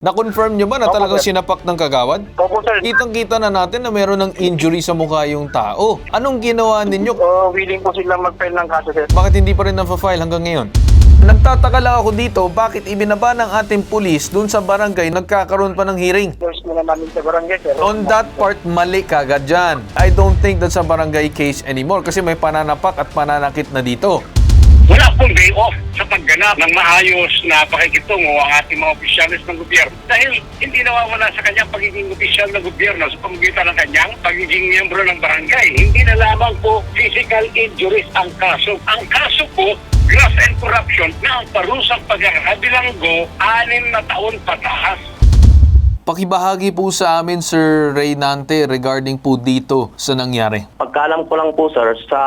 Na-confirm nyo ba na Opo, talagang sir. sinapak ng kagawad? Opo, sir. Kitang-kita na natin na meron ng injury sa mukha yung tao. Anong ginawa ninyo? Willing po silang mag-file ng kaso, sir. Bakit hindi pa rin na-file hanggang ngayon? Nagtataka lang ako dito, bakit ibinaba ng ating pulis dun sa barangay nagkakaroon pa ng hearing? First na namin sa barangay, sir. On that part, mali kagad dyan. I don't think that's a barangay case anymore kasi may pananapak at pananakit na dito. Wala pong day off sa pagganap ng maayos na pakikitungo ang ating mga opisyalis ng gobyerno. Dahil hindi nawawala sa kanyang pagiging opisyal ng gobyerno sa pamamagitan ng kanyang pagiging miyembro ng barangay. Hindi na lamang po physical injuries ang kaso. Ang kaso po, graft and corruption na ang parusang pagkakabilanggo 6 na taon pataas. Pakibahagi po sa amin, Sir Reynante, regarding po dito sa nangyari. Pagkalam ko lang po, sir, sa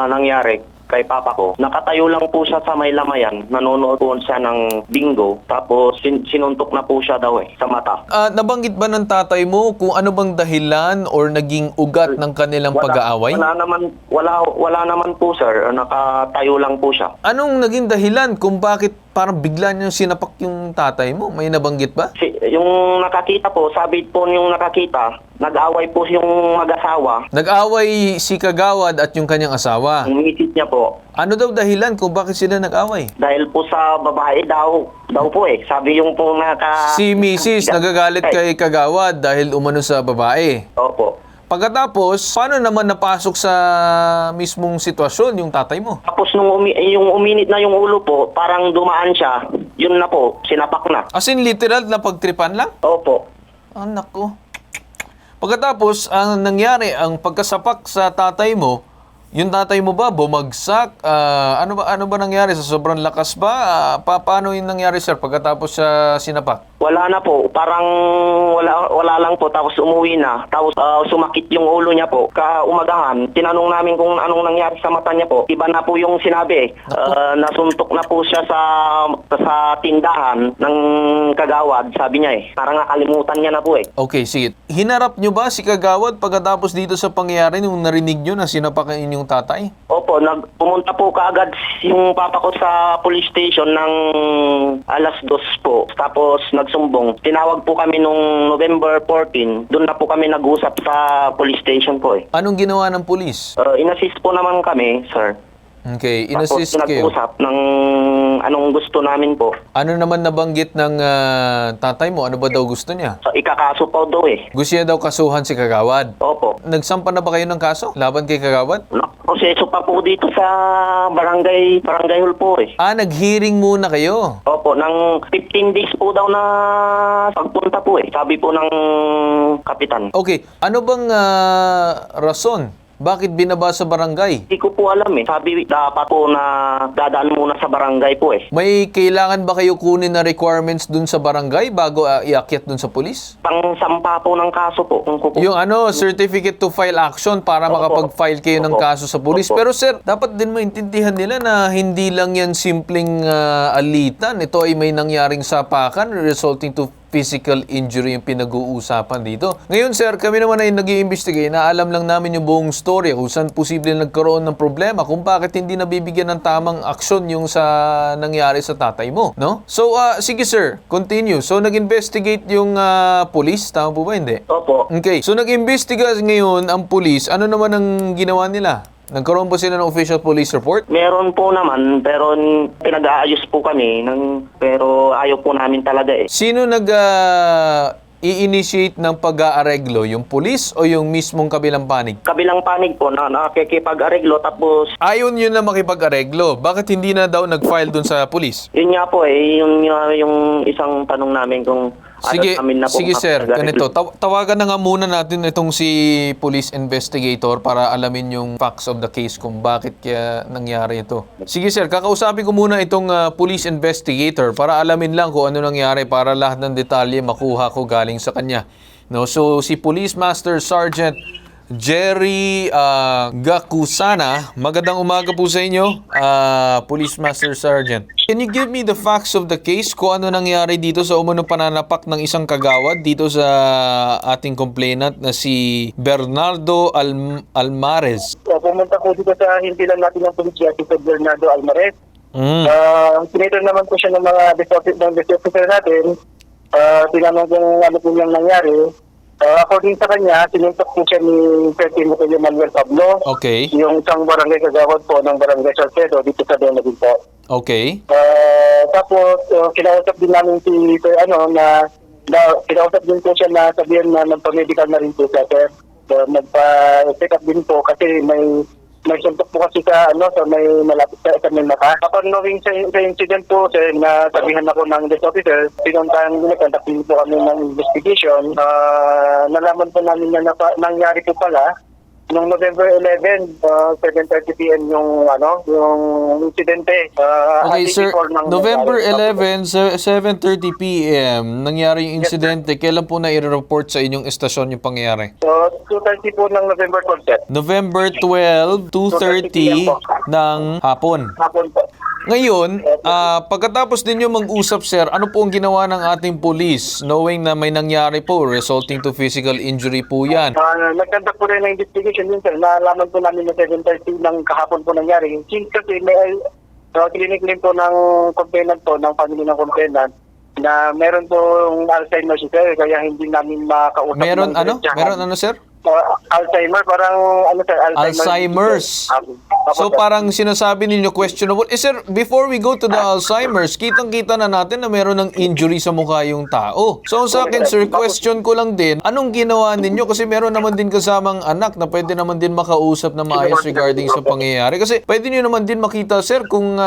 nangyari kay papa ko, nakatayo lang po siya sa may lamayan, nanonood po siya ng bingo, tapos sinuntok na po siya daw sa mata. Nabanggit ba ng tatay mo kung ano bang dahilan or naging ugat ng kanilang pag-aaway? Wala naman po, sir. Nakatayo lang po siya. Anong naging dahilan kung bakit parang bigla niyo sinapak yung tatay mo? May nabanggit ba? Yung nakakita po, sabi po yung nakakita, nag-away po yung mag-asawa. Nag-away si Kagawad at yung kanyang asawa. Ang misit niya po, Ano daw dahilan kung bakit sila nag-away? dahil po sa babae daw po eh. Sabi yung po Si Mrs. nagagalit kay Kagawad dahil umano sa babae. Opo. Pagkatapos, paano naman napasok sa mismong sitwasyon yung tatay mo? Tapos nung yung uminit na yung ulo po, parang dumaan siya, yun na po, sinapak na. As in literal na pagtripan lang? Opo. Anak ko. Pagkatapos, ang nangyari, ang pagkasapak sa tatay mo, yung tatay mo ba bumagsak? Ano ba nangyari? Sa sobrang lakas ba? Paano yung nangyari, sir, pagkatapos siya sinapak? Wala na po, parang wala lang po, tapos umuwi na. Tapos sumakit yung ulo niya po. Kaumagahan, tinanong namin kung anong nangyari sa mata niya po. Iba na po yung sinabi. Nasuntok na po siya sa tindahan ng Kagawad, sabi niya eh. Parang nakalimutan niya na po eh. Okay, sige. Hinarap nyo ba si Kagawad pagkatapos dito sa pangyayari nung narinig nyo na sinapak ang inyong tatay? Opo, pumunta po kaagad yung papa ko sa police station ng 2:00 po. Tapos nagsumbong. Tinawag po kami nung November 14. Doon na po kami nag-usap sa police station po eh. Anong ginawa ng pulis? Inassist po naman kami, sir. Okay, Tapos inassist kayo. nag-usap ng anong gusto namin po. Ano naman nabanggit ng tatay mo? Ano ba daw gusto niya? So, ikakaso po daw eh. Gusto niya daw kasuhan si Kagawad. Opo. Nagsampa na ba kayo ng kaso laban kay Kagawad? Proseso pa po dito sa barangay hall po eh. Nag-hearing muna kayo. Opo, ng 15 days po daw na pagpunta po eh. Sabi po ng kapitan. Okay, ano bang rason? Bakit binaba sa barangay? Hindi ko po alam eh. Sabi dapat po na dadaan muna sa barangay po eh. May kailangan ba kayo kunin na requirements dun sa barangay bago iakyat dun sa pulis? Pang-sampa po ng kaso po. Yung certificate to file action para Opo. makapag-file kayo ng Opo. kaso sa pulis. Opo. Pero sir, dapat din maintindihan nila na hindi lang yan simpleng alitan. Ito ay may nangyaring sapakan resulting to physical injury yung pinag-uusapan dito. Ngayon sir, kami naman ay nag-i-investigate na alam lang namin yung buong story kung saan posible nagkaroon ng problema kung bakit hindi nabibigyan ng tamang aksyon yung sa nangyari sa tatay mo, no? So, sige sir, continue. So, nag-investigate yung police, tama po ba hindi? Opo. Okay, so nag-investigate ngayon ang police. Ano naman ang ginawa nila? Nagkaroon ba sila ng official police report? Meron po naman, pero pinag-aayos po kami, pero ayaw po namin talaga eh. Sino i-initiate ng pag-aareglo? Yung police o yung mismong kabilang panig? Kabilang panig po na nakikipag-areglo tapos Ayon yun na makipag-areglo. Bakit hindi na daw nag-file dun sa police? yun nga po eh, yung isang tanong namin kung Sige, namin na po sige sir, makipag-areglo. ganito. Tawagan na nga muna natin itong si police investigator para alamin yung facts of the case kung bakit kaya nangyari ito. Sige sir, kakausapin ko muna itong police investigator para alamin lang kung ano nangyari para lahat ng detalye makuha ko galing sa kanya. No, so si Police Master Sergeant Jerry Gakusana, magandang umaga po sa inyo, Police Master Sergeant. Can you give me the facts of the case kung ano nangyari dito sa umunong pananapak ng isang kagawad dito sa ating complainant na si Bernardo Almarez? Pumunta ko dito sa hintilan natin ng pulisya, si Bernardo Almarez. Senator naman po siya ng mga defense officer natin. tinanong kung ano po yung nangyari. According sa kanya, sinuntok po siya ni Sir Timothy Manuel Pablo, Okay. yung isang barangay kagawad po ng barangay Salcedo dito sa Donaldin po. Okay. Tapos, kinausap din namin si kinausap din po siya na sabihin na nagpa-medical na rin po siya, sir. So, nagpa-check up din po kasi may suntok po kasi sa may malapit sa may mata. Upon knowing sa incident po, sir, na sabihan ako ng desk officer, conduct din po kami ng investigation. Nalaman po namin na nangyari po pala noong November 11, 7:30 p.m. yung insidente. Okay, sir. November nangyari. 11, 7:30 p.m. nangyari yung insidente. Kailan po na i-report sa inyong estasyon yung pangyayari? So, 2:30 po ng November 12, sir. November 12, 2:30 ng hapon. Hapon po. Ngayon, pagkatapos ninyo mag-usap, sir, ano po ang ginawa ng ating police knowing na may nangyari po resulting to physical injury po yan? Nagkandak po rin ng investigation din, sir. Nalaman po namin na 7:30 ng kahapon po nangyari. Since kasi may clinic din po ng complainant po, ng family ng complainant, na meron po Alzheimer's, sir, kaya hindi namin makausap. Meron ng ano? diretsahan. Meron ano, sir? Alzheimer, parang sir, Alzheimer's. So parang sinasabi ninyo questionable. Sir, before we go to the Alzheimer's, kitang-kita na natin na meron ng injury sa mukha yung tao. So sa akin, sir, question ko lang din, anong ginawa ninyo? Kasi meron naman din kasamang anak na pwede naman din makausap na maayos regarding sa pangyayari. Kasi pwede nyo naman din makita, sir, kung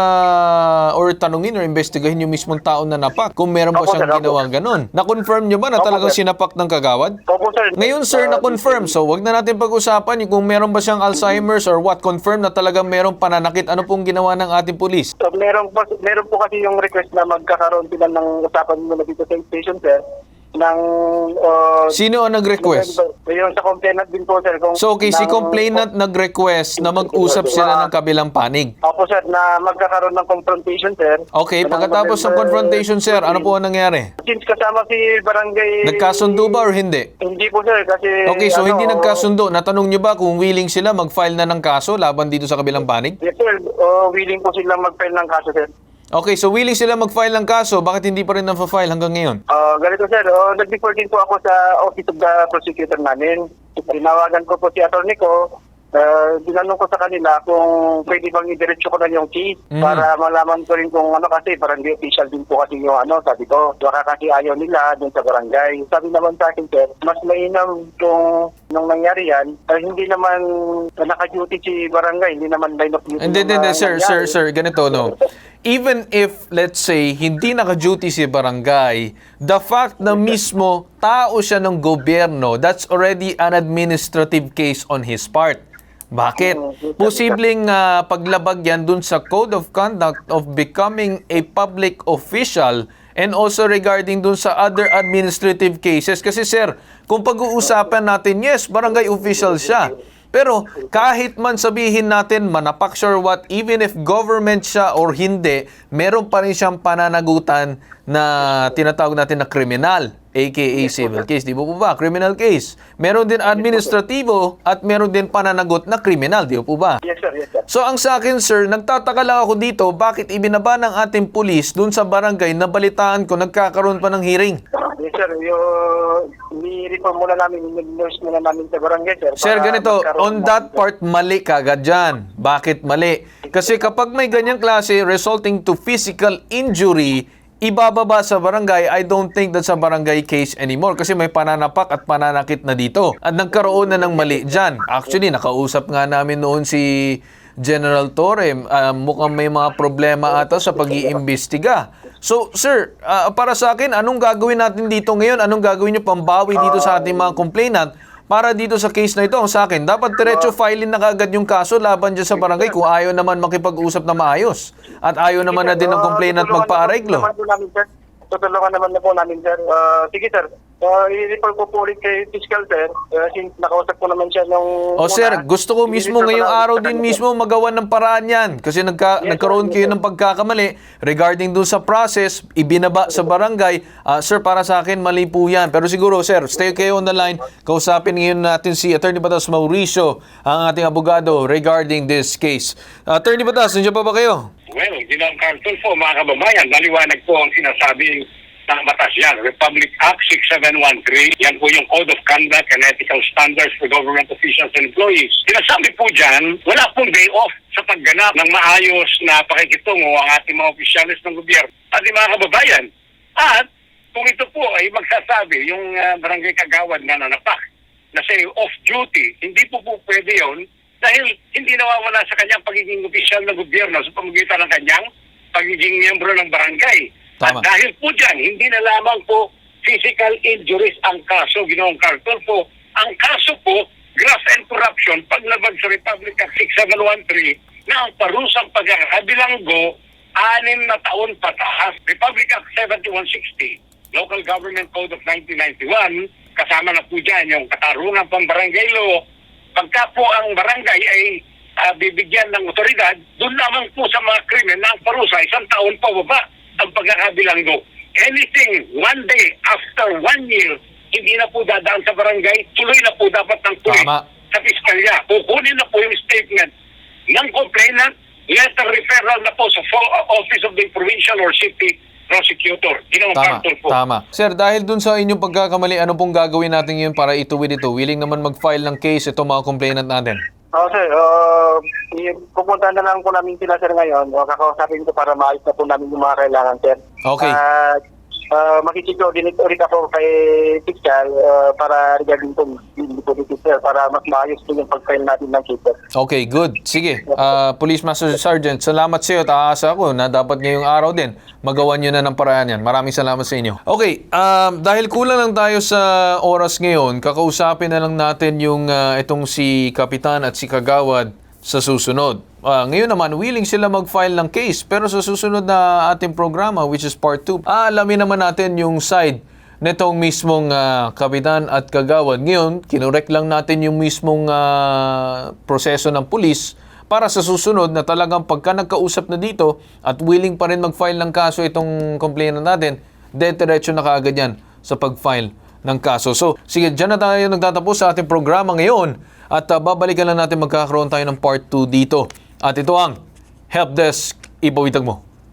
or tanungin or investigahin yung mismong tao na napak. Kung meron pa siyang ginawang ganun. Na-confirm nyo ba na talagang sinapak ng kagawad? Opo, sir. Ngayon, sir, na-confirm. So, wag na natin pag-usapan yung kung meron ba siyang Alzheimer's or what. Confirm na talagang merong pananakit. Ano pong ginawa ng ating pulis? So, meron po kasi yung request na magkakaroon sila ng usapan muna dito sa station, sir, ng Sino ang nag-request? yung sa complainant din po, sir. So, okay, si complainant nag-request na mag-usap sila ng kabilang panig. Opo, sir, na magkakaroon ng confrontation, sir. Okay, pagkatapos ng confrontation, sir, ano po ang nangyari? Since kasama si barangay... Nagkasundo ba or hindi? Hindi po, sir, kasi... Okay, so hindi nagkasundo. Natanong nyo ba kung willing sila mag-file na ng kaso laban dito sa kabilang panig? Yes, sir. Willing po silang mag-file ng kaso, sir. Okay, so willing sila mag-file ng kaso. Bakit hindi pa rin na-file hanggang ngayon? Ganito, sir. Nag-report din po ako sa Office of the Prosecutor namin. Tinawagan ko po si attorney ko. Dinanong ko sa kanila kung pwede bang i-diretso ko na yung case para malaman ko rin kung kasi barangay official din po kasi yung sabi ko. Baka kasi ayaw nila dun sa barangay. Sabi naman sa akin, sir, mas mainam kung nung nangyari yan, hindi naman naka-duty si barangay, hindi naman line of duty. Hindi, sir, ganito, no? Even if, let's say, hindi naka-duty si barangay, the fact na mismo tao siya ng gobyerno, that's already an administrative case on his part. Bakit? Posibleng paglabag yan dun sa Code of Conduct of becoming a public official and also regarding dun sa other administrative cases. Kasi sir, kung pag-uusapan natin, yes, barangay official siya. Pero kahit man sabihin natin manapak siya or what, even if government siya or hindi, meron pa rin siyang pananagutan na tinatawag natin na kriminal, aka civil case. Di ba po ba? Criminal case. Meron din administratibo at meron din pananagot na kriminal. Di ba po ba? Yes, sir. Yes, sir. So ang sa akin, sir, nagtataka lang ako dito, bakit ibinaba ng ating pulis dun sa barangay na balitaan ko nagkakaroon pa ng hearing? Yes, sir. Ni-reform muna namin, ni-nurse muna namin sa barangay, sir. Sir, para ganito, magkaroon on that part, mali kagad dyan. Bakit mali? Kasi kapag may ganyang klase resulting to physical injury, ibababa sa barangay, I don't think that's a barangay case anymore kasi may pananapak at pananakit na dito. At nagkaroon na ng mali dyan. Actually, nakausap nga namin noon si General Torre. Mukhang may mga problema ata sa pag-iimbestiga. So, sir, para sa akin, anong gagawin natin dito ngayon? Anong gagawin nyo pambawi dito sa ating mga complainant para dito sa case na ito? Ang sa akin, dapat diretso filein na kagad yung kaso laban dyan sa barangay kung ayaw naman makipag-usap na maayos. At ayaw naman na din ng complainant magpa-areglo. Tutulungan naman na po namin, sir. Sige, sir. I-refer ko po ulit kay Fiscal, sir. Since nakausap ko naman siya nung... O sir, gusto ko mismo ngayong araw din mismo magawa ng paraan yan. Kasi nagkaroon kayo ng pagkakamali regarding dun sa process, ibinaba sa barangay. Sir, para sa akin, mali po yan. Pero siguro, sir, stay kayo on the line. Kausapin ngayon natin si Attorney Batas Mauricio, ang ating abogado regarding this case. Attorney Batas, nandiyan pa ba kayo? Well, Ginang Carlton po, mga kababayan, maliwanag po ang sinasabing ng batas yan. Republic Act 6713. Yan po yung Code of Conduct and Ethical Standards for Government Officials and Employees. Sinasabi po dyan, wala pong day off sa pagganap ng maayos na pakikitungo ang ating mga opisyalis ng gobyerno at mga kababayan. At kung ito po ay magsasabi, yung barangay kagawad na nanapak, na say off duty, hindi po pwede yun dahil hindi nawawala sa kanyang pagiging opisyal ng gobyerno sa pamamagitan ng kanyang pagiging miyembro ng barangay. Tama. At dahil po dyan, hindi na lamang po physical injuries ang kaso, Ginoong Carter po. Ang kaso po, graft and corruption, paglabag sa Republic Act 6713 na ang parusang pagkakabilanggo, 6 na taon pataas. Republic Act 7160, Local Government Code of 1991, kasama na po dyan yung katarungan pang barangay law. Pagka po ang barangay ay bibigyan ng otoridad, doon naman po sa mga krimen na ang parusa, 1 taon pa baba ang pagkakabilanggo. Anything 1 day after 1 year, hindi na po dadaan sa barangay, tuloy na po dapat ng tuloy Tama. sa piskalya. Kukunin na po yung statement ng complainant, letter referral na po sa Office of the Provincial or City Prosecutor. Ginawang Tama, kantor po. tama. Sir, dahil dun sa inyong pagkakamali, ano pong gagawin natin yun para ituwid ito? Willing naman mag-file ng case ito mga complainant natin? Sir, pupunta na lang po namin sila sir ngayon. Kakausapin ko para maayos na po namin yung mga kailangan sir. Okay. Makikipag-coordinate ulit ako kay Fiscal para regarding po sir, para mas maayos po yung pag-file natin ng case sir. Okay, good. Sige. Police Master Sergeant, salamat sa iyo. Taasa ako na dapat ngayong araw din magawa nyo na ng paraan yan. Maraming salamat sa inyo. Okay, dahil kulang lang tayo sa oras ngayon, kakausapin na lang natin yung itong si Kapitan at si Kagawad sa susunod. Ngayon naman, willing sila mag-file ng case. Pero sa susunod na ating programa, which is part 2, alamin naman natin yung side nitong mismong Kapitan at Kagawad. Ngayon, kinurek lang natin yung mismong proseso ng pulis para sa susunod na talagang pagka nagkausap na dito at willing pa rin mag-file ng kaso itong complainant natin, diretso na kaagad yan sa pag-file ng kaso. So, sige, dyan na tayo nagtatapos sa ating programa ngayon at babalikan lang natin magkakaroon tayo ng part 2 dito. At ito ang Helpdesk Ipawitag Mo.